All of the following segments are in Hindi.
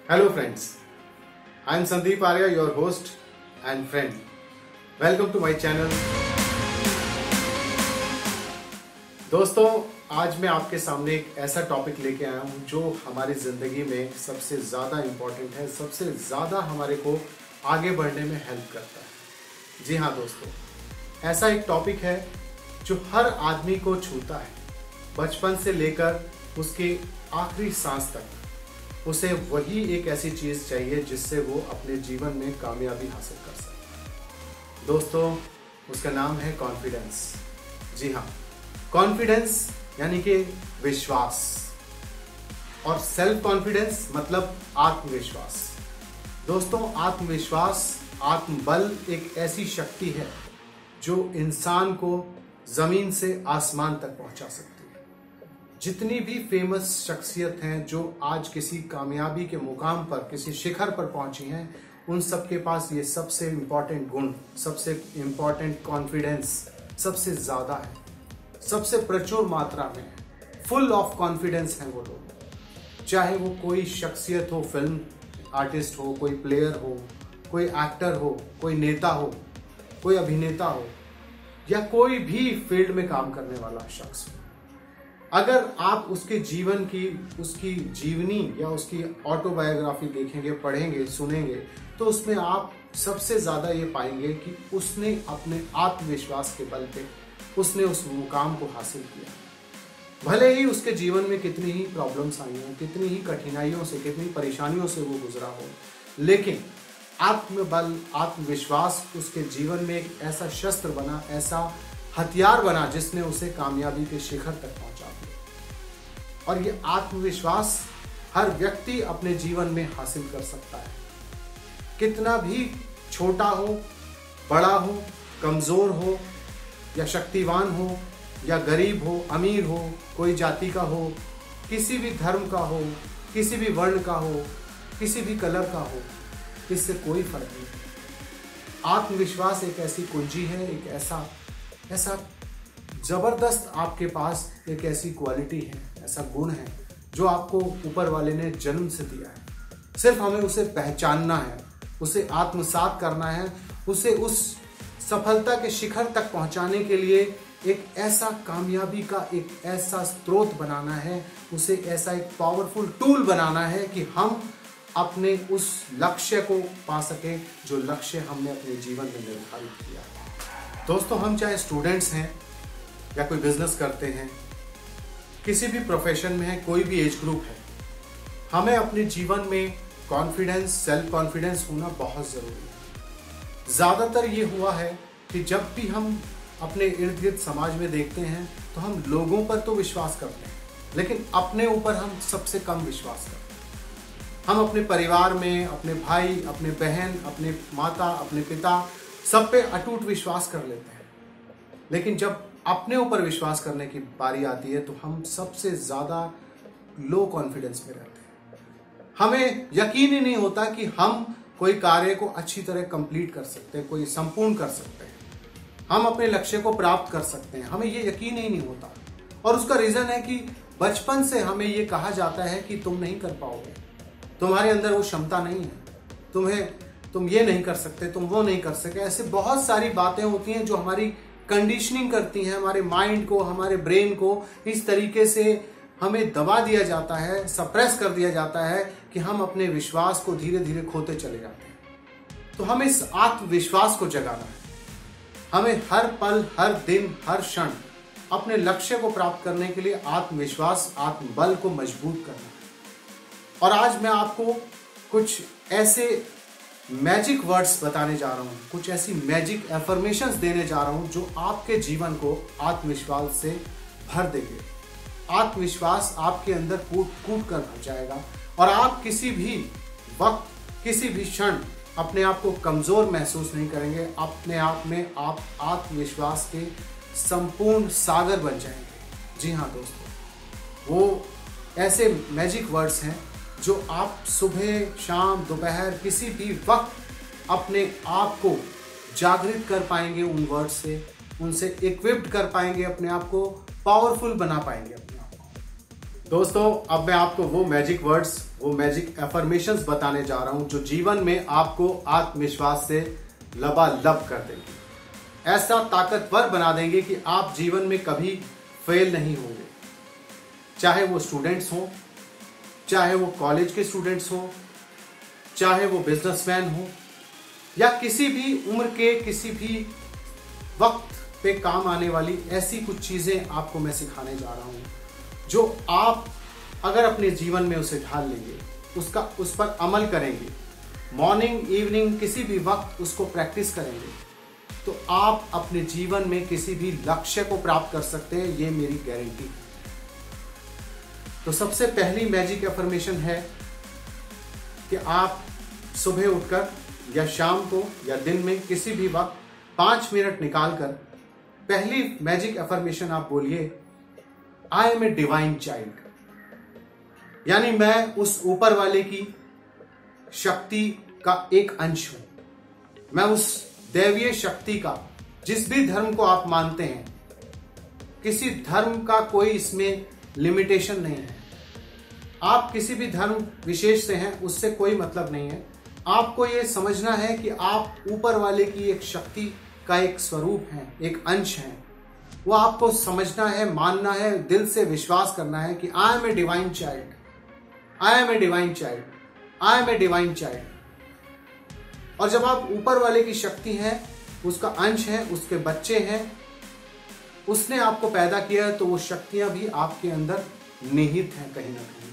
Hello friends, I am Sandeep Arya, your host and friend. Welcome to my channel. दोस्तों, आज मैं आपके सामने एक ऐसा टॉपिक लेके आया हूँ जो हमारी ज़िंदगी में सबसे ज़्यादा इम्पोर्टेंट है, सबसे ज़्यादा हमारे को आगे बढ़ने में हेल्प करता है। जी हाँ दोस्तों, ऐसा एक टॉपिक है जो हर आदमी को छूता है, बचपन से लेकर उसके आखिरी सांस तक। उसे वही एक ऐसी चीज़ चाहिए जिससे वो अपने जीवन में कामयाबी हासिल कर सके। दोस्तों, उसका नाम है कॉन्फिडेंस। जी हाँ, कॉन्फिडेंस यानी कि विश्वास, और सेल्फ कॉन्फिडेंस मतलब आत्मविश्वास। दोस्तों, आत्मविश्वास, आत्मबल एक ऐसी शक्ति है जो इंसान को जमीन से आसमान तक पहुंचा सकती है। जितनी भी फेमस शख्सियत हैं जो आज किसी कामयाबी के मुकाम पर, किसी शिखर पर पहुंची हैं, उन सब के पास ये सबसे इम्पोर्टेंट गुण, सबसे इम्पोर्टेंट कॉन्फिडेंस सबसे ज्यादा है, सबसे प्रचुर मात्रा में है। फुल ऑफ कॉन्फिडेंस हैं वो लोग। चाहे वो कोई शख्सियत हो, फिल्म आर्टिस्ट हो, कोई प्लेयर हो, कोई एक्टर हो, कोई नेता हो, कोई अभिनेता हो, या कोई भी फील्ड में काम करने वाला शख्स हो। अगर आप उसके जीवन की, उसकी जीवनी या उसकी ऑटोबायोग्राफी देखेंगे, पढ़ेंगे, सुनेंगे, तो उसमें आप सबसे ज्यादा ये पाएंगे कि उसने अपने आत्मविश्वास के बल पे उसने उस मुकाम को हासिल किया। भले ही उसके जीवन में कितनी ही प्रॉब्लम्स आई हो, कितनी ही कठिनाइयों से, कितनी परेशानियों से वो गुजरा हो, लेकिन आत्मबल, आत्मविश्वास उसके जीवन में एक ऐसा शस्त्र बना, ऐसा हथियार बना जिसने उसे कामयाबी के शिखर तक पहुंचा दिया। और ये आत्मविश्वास हर व्यक्ति अपने जीवन में हासिल कर सकता है। कितना भी छोटा हो, बड़ा हो, कमजोर हो या शक्तिवान हो या गरीब हो, अमीर हो, कोई जाति का हो, किसी भी धर्म का हो, किसी भी वर्ण का हो, किसी भी कलर का हो, इससे कोई फर्क नहीं। आत्मविश्वास एक ऐसी कुंजी है, एक ऐसा जबरदस्त आपके पास एक ऐसी क्वालिटी है, ऐसा गुण है जो आपको ऊपर वाले ने जन्म से दिया है। सिर्फ हमें उसे पहचानना है, उसे आत्मसात करना है, उसे उस सफलता के शिखर तक पहुंचाने के लिए एक ऐसा कामयाबी का एक ऐसा स्रोत बनाना है, उसे ऐसा एक पावरफुल टूल बनाना है कि हम अपने उस लक्ष्य को पा सके जो लक्ष्य हमने अपने जीवन में निर्धारित किया है। दोस्तों, हम चाहे स्टूडेंट्स हैं या कोई बिजनेस करते हैं, किसी भी प्रोफेशन में है, कोई भी एज ग्रुप है, हमें अपने जीवन में कॉन्फिडेंस, सेल्फ कॉन्फिडेंस होना बहुत जरूरी है। ज्यादातर ये हुआ है कि जब भी हम अपने इर्द गिर्द समाज में देखते हैं तो हम लोगों पर तो विश्वास करते हैं, लेकिन अपने ऊपर हम सबसे कम विश्वास करते हैं। हम अपने परिवार में, अपने भाई, अपने बहन, अपने माता, अपने पिता, सब पे अटूट विश्वास कर लेते हैं, लेकिन जब अपने ऊपर विश्वास करने की बारी आती है तो हम सबसे ज्यादा लो कॉन्फिडेंस में रहते हैं। हमें यकीन ही नहीं होता कि हम कोई कार्य को अच्छी तरह कंप्लीट कर सकते हैं, कोई संपूर्ण कर सकते हैं, हम अपने लक्ष्य को प्राप्त कर सकते हैं, हमें ये यकीन ही नहीं होता। और उसका रीजन है कि बचपन से हमें ये कहा जाता है कि तुम नहीं कर पाओगे, तुम्हारे अंदर वो क्षमता नहीं है, तुम ये नहीं कर सकते, तुम वो नहीं कर सकते। ऐसे बहुत सारी बातें होती हैं जो हमारी कंडीशनिंग करती हैं, हमारे माइंड को, हमारे ब्रेन को इस तरीके से हमें दबा दिया जाता है, सप्रेस कर दिया जाता है कि हम अपने विश्वास को धीरे धीरे खोते चले जाते हैं। तो हमें इस आत्मविश्वास को जगाना है। हमें हर पल, हर दिन, हर क्षण अपने लक्ष्य को प्राप्त करने के लिए आत्मविश्वास, आत्मबल को मजबूत करना है। और आज मैं आपको कुछ ऐसे मैजिक वर्ड्स बताने जा रहा हूं, कुछ ऐसी मैजिक एफर्मेशंस देने जा रहा हूं जो आपके जीवन को आत्मविश्वास से भर देंगे। आत्मविश्वास आपके अंदर कूट कर भर जाएगा और आप किसी भी वक्त, किसी भी क्षण अपने आप को कमजोर महसूस नहीं करेंगे। अपने आप में आप आत्मविश्वास के संपूर्ण सागर बन जाएंगे। जी हाँ दोस्तों, वो ऐसे मैजिक वर्ड्स हैं जो आप सुबह, शाम, दोपहर, किसी भी वक्त अपने आप को जागृत कर पाएंगे उन वर्ड से, उनसे इक्विप्ड कर पाएंगे, अपने आप को पावरफुल बना पाएंगे अपने आप को। दोस्तों अब मैं आपको वो मैजिक वर्ड्स, वो मैजिक एफर्मेशंस बताने जा रहा हूं जो जीवन में आपको आत्मविश्वास से लबालब कर देंगे, ऐसा ताकतवर बना देंगे कि आप जीवन में कभी फेल नहीं होंगे। चाहे वो स्टूडेंट्स हों, चाहे वो कॉलेज के स्टूडेंट्स हों, चाहे वो बिजनेसमैन हो, या किसी भी उम्र के किसी भी वक्त पे काम आने वाली ऐसी कुछ चीजें आपको मैं सिखाने जा रहा हूं जो आप अगर अपने जीवन में उसे ढाल लेंगे, उस पर अमल करेंगे, मॉर्निंग इवनिंग किसी भी वक्त उसको प्रैक्टिस करेंगे, तो आप अपने जीवन में किसी भी लक्ष्य को प्राप्त कर सकते हैं। ये मेरी गारंटी है। तो सबसे पहली मैजिक एफर्मेशन है कि आप सुबह उठकर या शाम को या दिन में किसी भी वक्त 5 मिनट निकालकर पहली मैजिक एफर्मेशन आप बोलिए, I am a divine child. यानी मैं उस ऊपर वाले की शक्ति का एक अंश हूं, मैं उस दैवीय शक्ति का, जिस भी धर्म को आप मानते हैं, किसी धर्म का कोई इसमें लिमिटेशन नहीं है। आप किसी भी धर्म विशेष से हैं उससे कोई मतलब नहीं है। आपको यह समझना है कि आप ऊपर वाले की एक शक्ति का एक स्वरूप हैं, एक अंश हैं। वो आपको समझना है, मानना है, दिल से विश्वास करना है कि I am a divine child, I am a divine child, I am a divine child. और जब आप ऊपर वाले की शक्ति है, उसका अंश है, उसके बच्चे हैं, उसने आपको पैदा किया है, तो वो शक्तियां भी आपके अंदर निहित हैं कहीं ना कहीं।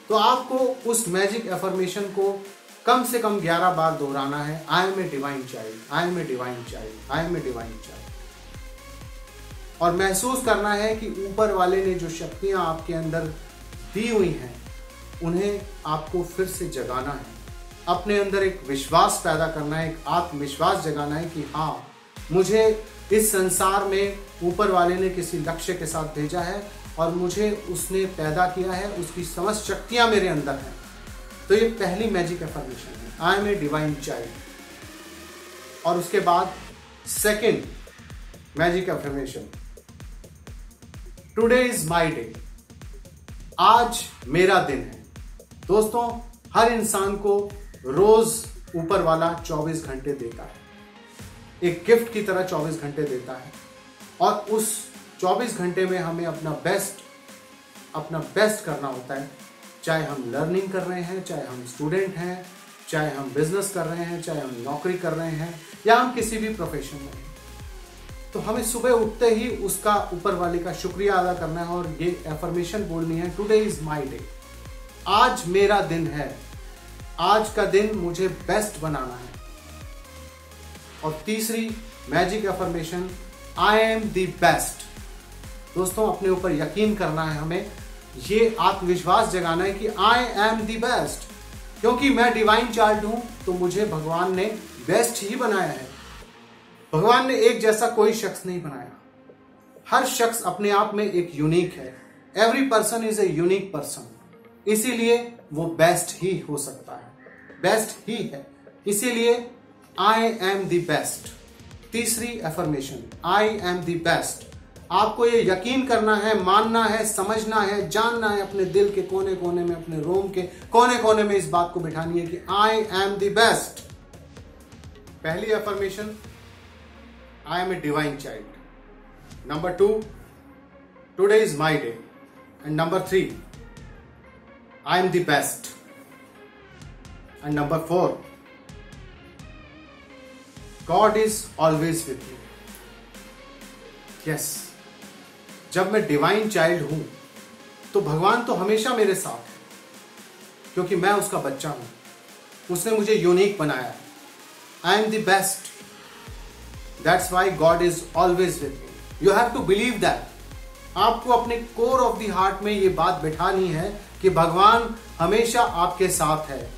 तो आपको उस मैजिक एफर्मेशन को कम से कम 11 बार दोहराना है, I am a divine child, I am a divine child, I am a divine child. और महसूस करना है कि ऊपर वाले ने जो शक्तियां आपके अंदर दी हुई हैं, उन्हें आपको फिर से जगाना है। अपने अंदर एक विश्वास पैदा करना है, एक आत्मविश्वास जगाना है कि हाँ, मुझे इस संसार में ऊपर वाले ने किसी लक्ष्य के साथ भेजा है और मुझे उसने पैदा किया है, उसकी समस्त शक्तियां मेरे अंदर हैं। तो ये पहली मैजिक एफर्मेशन है, I am a divine child. और उसके बाद second magic affirmation, today is my day, आज मेरा दिन है। दोस्तों हर इंसान को रोज ऊपर वाला 24 घंटे देता है, एक गिफ्ट की तरह 24 घंटे देता है। और उस 24 घंटे में हमें अपना बेस्ट करना होता है। चाहे हम लर्निंग कर रहे हैं, चाहे हम स्टूडेंट हैं, चाहे हम बिजनेस कर रहे हैं, चाहे हम नौकरी कर रहे हैं, या हम किसी भी प्रोफेशन में हैं, तो हमें सुबह उठते ही उसका ऊपर वाले का शुक्रिया अदा करना है और ये एफर्मेशन बोलनी है, टुडे इज माई डे, आज मेरा दिन है, आज का दिन मुझे बेस्ट बनाना है। और तीसरी magic affirmation, I am the best. दोस्तों अपने ऊपर यकीन करना है, हमें ये आत्मविश्वास जगाना है कि आई एम द बेस्ट, क्योंकि मैं डिवाइन चाइल्ड हूं, तो मुझे भगवान ने बेस्ट ही बनाया है। भगवान ने एक जैसा कोई शख्स नहीं बनाया, हर शख्स अपने आप में एक यूनिक है। Every person is a unique person, इसीलिए वो बेस्ट ही हो सकता है, बेस्ट ही है। इसीलिए आई एम द बेस्ट। तीसरी affirmation, I am the best. आपको ये यकीन करना है, मानना है, समझना है, जानना है, अपने दिल के कोने कोने में, अपने रोम के कोने कोने में इस बात को बिठानी है कि आई एम द बेस्ट। पहली affirmation, I am a divine child. Number 2, today is my day. And number 3, I am the best. And number 4, God is always with me. Yes, जब मैं डिवाइन चाइल्ड हूं तो भगवान तो हमेशा मेरे साथ है, क्योंकि मैं उसका बच्चा हूं, उसने मुझे यूनिक बनाया है। I am the best, that's why God is always with me. You have to believe that. आपको अपने कोर ऑफ द हार्ट में ये बात बिठानी है कि भगवान हमेशा आपके साथ है।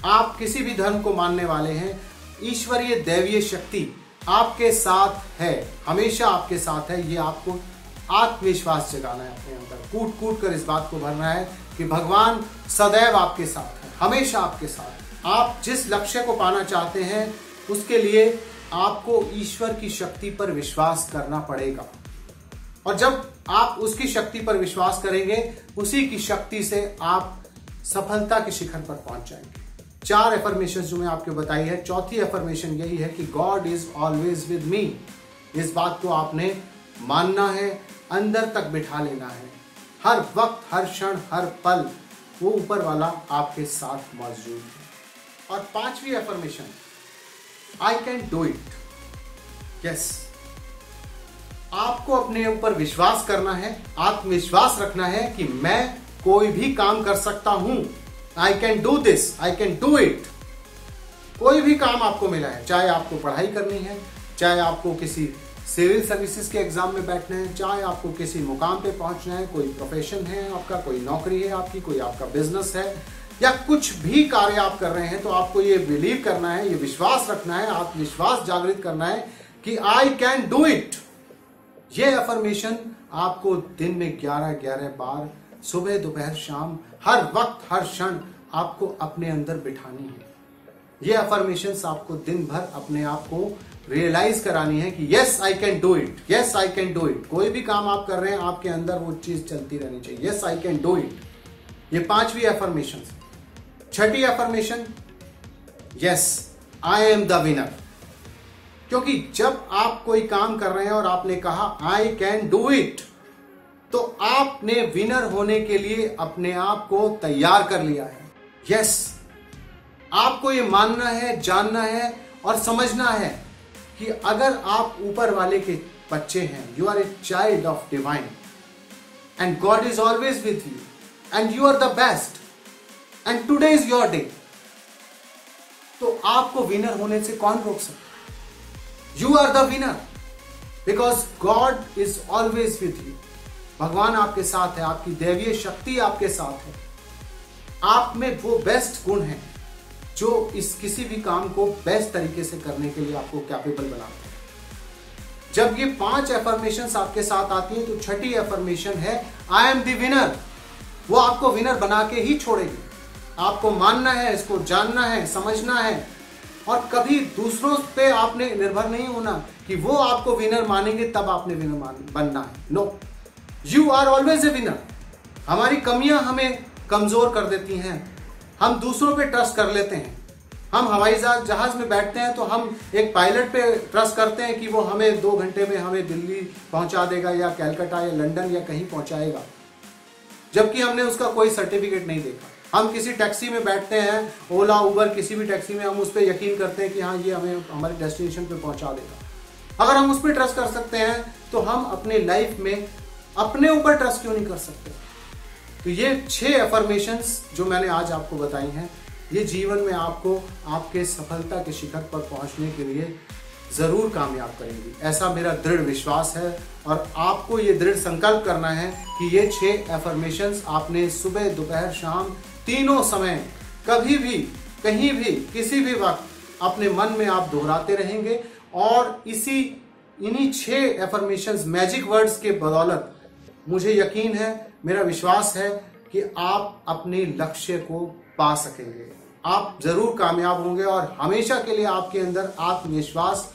आप किसी भी धर्म को मानने वाले हैं, ईश्वरीय दैवीय शक्ति आपके साथ है, हमेशा आपके साथ है। ये आपको आत्मविश्वास जगाना है अपने अंदर, कूट कूट कर इस बात को भरना है कि भगवान सदैव आपके साथ है, हमेशा आपके साथ। आप जिस लक्ष्य को पाना चाहते हैं उसके लिए आपको ईश्वर की शक्ति पर विश्वास करना पड़ेगा। और जब आप उसकी शक्ति पर विश्वास करेंगे, उसी की शक्ति से आप सफलता के शिखर पर पहुंच जाएंगे। 4 एफर्मेशन जो मैं आपको बताई है, चौथी एफर्मेशन यही है कि God is always with me. इस बात को आपने मानना है, अंदर तक बिठा लेना है। हर वक्त, हर क्षण, हर पल वो ऊपर वाला आपके साथ मौजूद है। और 5वीं affirmation, I can do it. Yes, आपको अपने ऊपर विश्वास करना है, आत्मविश्वास रखना है कि मैं कोई भी काम कर सकता हूं। आई can do this, I can do it. कोई भी काम आपको मिला है, चाहे आपको पढ़ाई करनी है, चाहे आपको किसी सिविल सर्विसेज के एग्जाम में बैठना है, चाहे आपको किसी मुकाम पे पहुंचना है, कोई प्रोफेशन है आपका, कोई नौकरी है आपकी, कोई आपका बिजनेस है, या कुछ भी कार्य आप कर रहे हैं, तो आपको ये बिलीव करना है, ये विश्वास रखना है, आत्मविश्वास जागृत करना है कि आई कैन डू इट। ये अफर्मेशन आपको दिन में 11-11 बार, सुबह, दोपहर, शाम, हर वक्त, हर क्षण आपको अपने अंदर बिठानी है। ये अफर्मेशंस आपको दिन भर अपने आप को रियलाइज करानी है कि yes I can do it, yes I can do it. कोई भी काम आप कर रहे हैं, आपके अंदर वो चीज चलती रहनी चाहिए, yes I can do it. ये 5वीं अफर्मेशन। 6ठी affirmation, yes I am the winner. क्योंकि जब आप कोई काम कर रहे हैं और आपने कहा आई कैन डू इट, तो आपने विनर होने के लिए अपने आप को तैयार कर लिया है। यस, आपको ये मानना है, जानना है और समझना है कि अगर आप ऊपर वाले के बच्चे हैं, you are a child of divine and God is always with you and you are the best and today is your day, तो आपको विनर होने से कौन रोक सकता? You are the winner because God is always with you. भगवान आपके साथ है, आपकी दैवीय शक्ति आपके साथ है, आप में वो बेस्ट गुण है जो इस किसी भी काम को बेस्ट तरीके से करने के लिए आपको कैपेबल बनाते हैं। जब ये 5 एफर्मेशंस आपके साथ आती हैं, तो 6ठी एफर्मेशन है आई एम द विनर। वो आपको विनर बना के ही छोड़ेगी। आपको मानना है, इसको जानना है, समझना है, और कभी दूसरों पे आपने निर्भर नहीं होना कि वो आपको विनर मानेंगे तब आपने विनर बनना है। No, you are always a winner. हमारी कमियां हमें कमजोर कर देती हैं, हम दूसरों पे ट्रस्ट कर लेते हैं। हम हवाई जहाज में बैठते हैं तो हम एक पायलट पे ट्रस्ट करते हैं कि वो हमें 2 घंटे में हमें दिल्ली पहुंचा देगा, या कलकत्ता या लंदन या कहीं पहुंचाएगा, जबकि हमने उसका कोई सर्टिफिकेट नहीं देखा। हम किसी टैक्सी में बैठते हैं, ओला, उबर, किसी भी टैक्सी में, हम उस पर यकीन करते हैं कि हाँ, ये हमें हमारे डेस्टिनेशन पे पहुंचा देगा। अगर हम उस पर ट्रस्ट कर सकते हैं, तो हम अपने लाइफ में अपने ऊपर ट्रस्ट क्यों नहीं कर सकते? तो ये 6 एफर्मेशंस जो मैंने आज आपको बताई हैं, ये जीवन में आपको आपके सफलता के शिखर पर पहुंचने के लिए जरूर कामयाब करेंगी, ऐसा मेरा दृढ़ विश्वास है। और आपको ये दृढ़ संकल्प करना है कि ये 6 एफर्मेशंस आपने सुबह, दोपहर, शाम, तीनों समय, कभी भी, कहीं भी, किसी भी वक्त अपने मन में आप दोहराते रहेंगे, और इन्हीं 6 एफर्मेशंस, मैजिक वर्ड्स के बदौलत मुझे यकीन है, मेरा विश्वास है कि आप अपने लक्ष्य को पा सकेंगे। आप जरूर कामयाब होंगे और हमेशा के लिए आपके अंदर आत्मविश्वास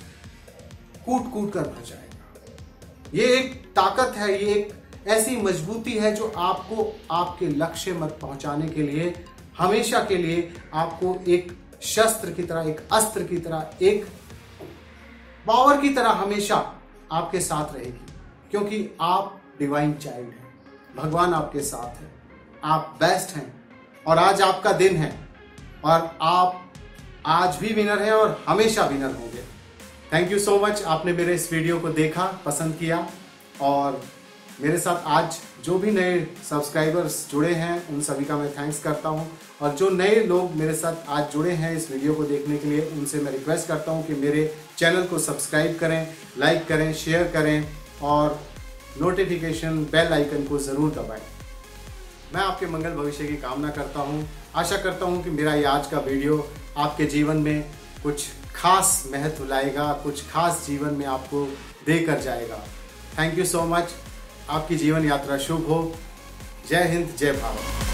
कूट कूट कर भर जाएगा। ये एक ताकत है, ये एक ऐसी मजबूती है जो आपको आपके लक्ष्य में पहुंचाने के लिए, हमेशा के लिए आपको एक शस्त्र की तरह, एक अस्त्र की तरह, एक पावर की तरह हमेशा आपके साथ रहेगी, क्योंकि आप डिवाइन चाइल्ड हैं, भगवान आपके साथ है, आप बेस्ट हैं, और आज आपका दिन है, और आप आज भी विनर हैं और हमेशा विनर होंगे। थैंक यू सो मच, आपने मेरे इस वीडियो को देखा, पसंद किया, और मेरे साथ आज जो भी नए सब्सक्राइबर्स जुड़े हैं उन सभी का मैं थैंक्स करता हूं, और जो नए लोग मेरे साथ आज जुड़े हैं इस वीडियो को देखने के लिए, उनसे मैं रिक्वेस्ट करता हूं कि मेरे चैनल को सब्सक्राइब करें, लाइक करें, शेयर करें, और नोटिफिकेशन बेल आइकन को ज़रूर दबाएं। मैं आपके मंगल भविष्य की कामना करता हूं। आशा करता हूं कि मेरा ये आज का वीडियो आपके जीवन में कुछ खास महत्व लाएगा, कुछ खास जीवन में आपको देकर जाएगा। Thank you so much. आपकी जीवन यात्रा शुभ हो। जय हिंद, जय भारत।